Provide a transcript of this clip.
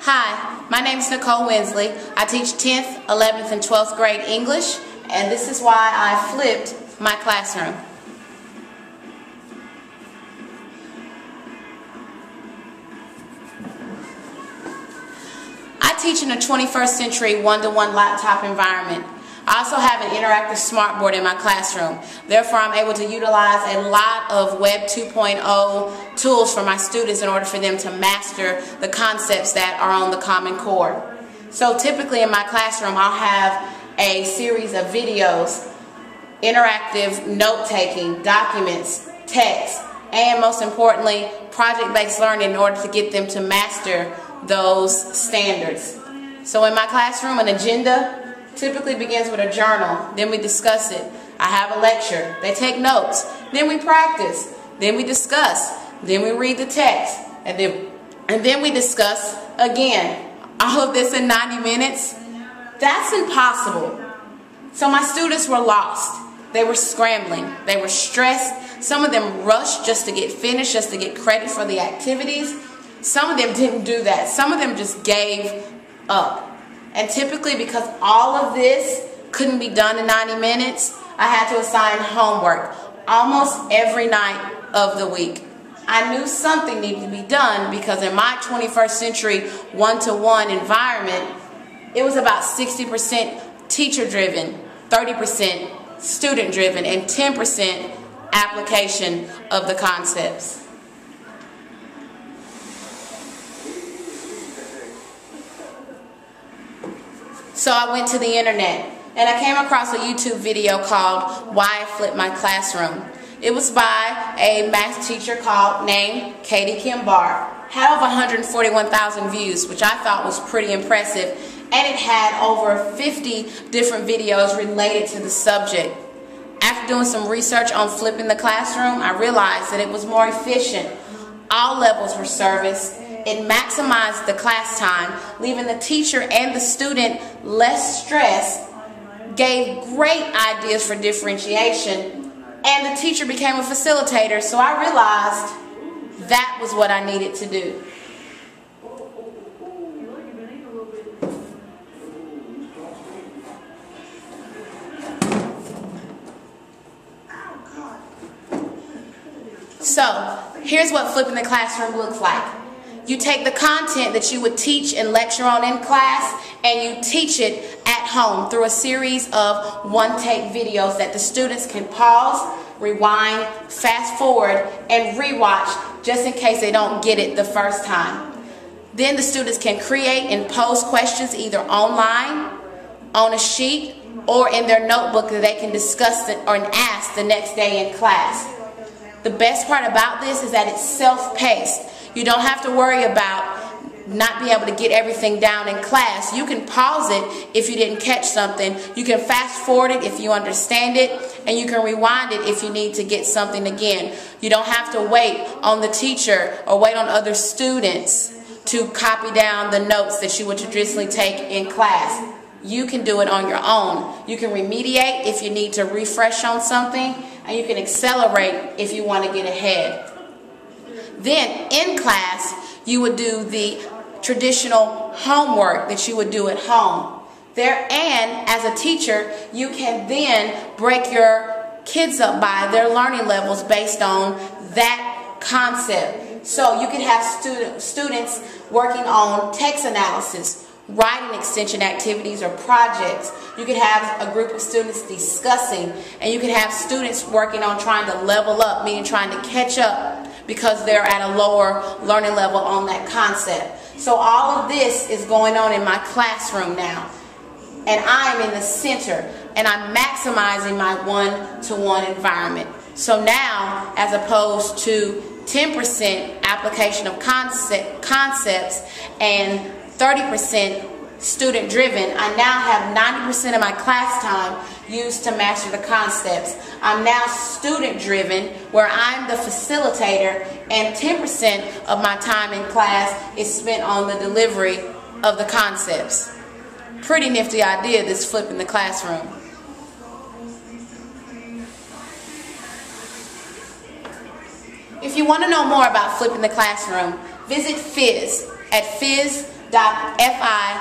Hi, my name is Nicole. I teach 10th, 11th, and 12th grade English, and this is why I flipped my classroom. I teach in a 21st century one-to-one laptop environment. I also have an interactive smartboard in my classroom. Therefore, I'm able to utilize a lot of Web 2.0 tools for my students in order for them to master the concepts that are on the Common Core. So typically in my classroom, I'll have a series of videos, interactive note-taking, documents, text, and most importantly, project-based learning in order to get them to master those standards. So in my classroom, an agenda typically begins with a journal, then we discuss it. I have a lecture, they take notes, then we practice, then we discuss, then we read the text, and then we discuss again. All of this in 90 minutes? That's impossible. So my students were lost. They were scrambling. They were stressed. Some of them rushed just to get finished, just to get credit for the activities. Some of them didn't do that. Some of them just gave up. And typically, because all of this couldn't be done in 90 minutes, I had to assign homework almost every night of the week. I knew something needed to be done because in my 21st century one-to-one environment, it was about 60% teacher-driven, 30% student-driven, and 10% application of the concepts. So I went to the internet and I came across a YouTube video called Why I Flipped My Classroom. It was by a math teacher named Katie Kim Barr. Had over 141,000 views, which I thought was pretty impressive, and it had over 50 different videos related to the subject. After doing some research on flipping the classroom, I realized that it was more efficient. All levels were serviced. It maximized the class time, leaving the teacher and the student less stressed, gave great ideas for differentiation, and the teacher became a facilitator, so I realized that was what I needed to do. So, here's what flipping the classroom looks like. You take the content that you would teach and lecture on in class and you teach it at home through a series of one-take videos that the students can pause, rewind, fast forward, and rewatch just in case they don't get it the first time. Then the students can create and pose questions either online, on a sheet, or in their notebook that they can discuss or ask the next day in class. The best part about this is that it's self-paced. You don't have to worry about not being able to get everything down in class. You can pause it if you didn't catch something. You can fast forward it if you understand it. And you can rewind it if you need to get something again. You don't have to wait on the teacher or wait on other students to copy down the notes that you would traditionally take in class. You can do it on your own. You can remediate if you need to refresh on something. And you can accelerate if you want to get ahead. Then in class, you would do the traditional homework that you would do at home. And as a teacher, you can then break your kids up by their learning levels based on that concept. So you could have students working on text analysis, writing extension activities or projects. You could have a group of students discussing, and you could have students working on trying to level up, meaning trying to catch up because they're at a lower learning level on that concept. So all of this is going on in my classroom now. And I'm in the center, and I'm maximizing my one-to-one environment. So now, as opposed to 10% application of concepts and 30% student driven, I now have 90% of my class time used to master the concepts. I'm now student driven, where I'm the facilitator, and 10% of my time in class is spent on the delivery of the concepts. Pretty nifty idea, this flipping the classroom. If you want to know more about flipping the classroom, visit Fizz at fizz.com. www.fi.ncsu.edu.